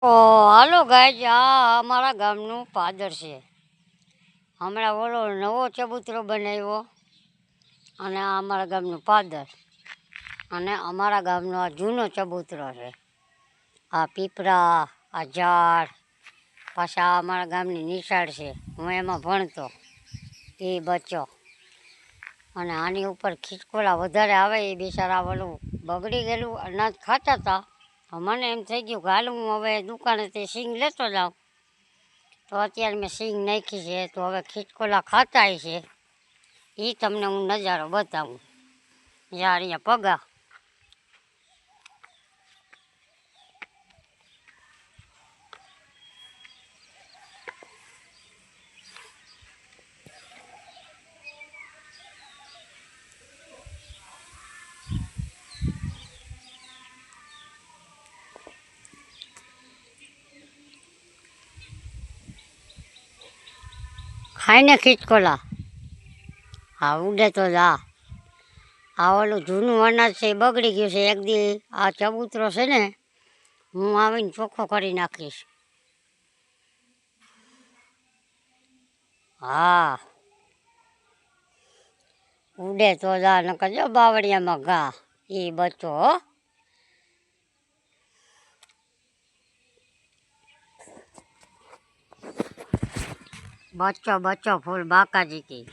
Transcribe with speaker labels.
Speaker 1: ઓ hello guys, આ અમારા ગામનું પાદર છે. હમણાં ઓલો નવો ચબૂતરો બનાવ્યો અને આ અમારા ગામનું પાદર અને અમારા ગામનો આ જૂનો ચબૂતરો છે. આ પીપળા, આ ઝાડ, પાછા આ અમારા ગામની નિશાળ છે. હું એમાં ભણતો એ બચ્ચો. અને આની ઉપર ખિસકોલા વધારે આવે એ બિચારા ઓલું બગડી ગયેલું અનાજ ખાતા હતા. મને એમ થઈ ગયું કે હાલ હું હવે દુકાનેથી સિંગ લેતો જાઉં, તો અત્યારે મેં સિંગ નાખી છે. તો હવે ખિસકોલા ખાતા છે એ તમને હું નજારો બતાવું. યાર અહીંયા પગા ખાઈને ખિસકોલા હા ઉડે તો જા. આ ઓલું જૂનું અનાજ છે એ બગડી ગયું છે. એક દી આ ચબૂતરો છે ને હું આવીને ચોખ્ખો કરી નાખીશ. હા ઉડે તો જા, નકર જો બાવળિયામાં ઘા એ બચ્ચો હો. બચ્ચો બચ્ચો ફૂલ બાકાજી કી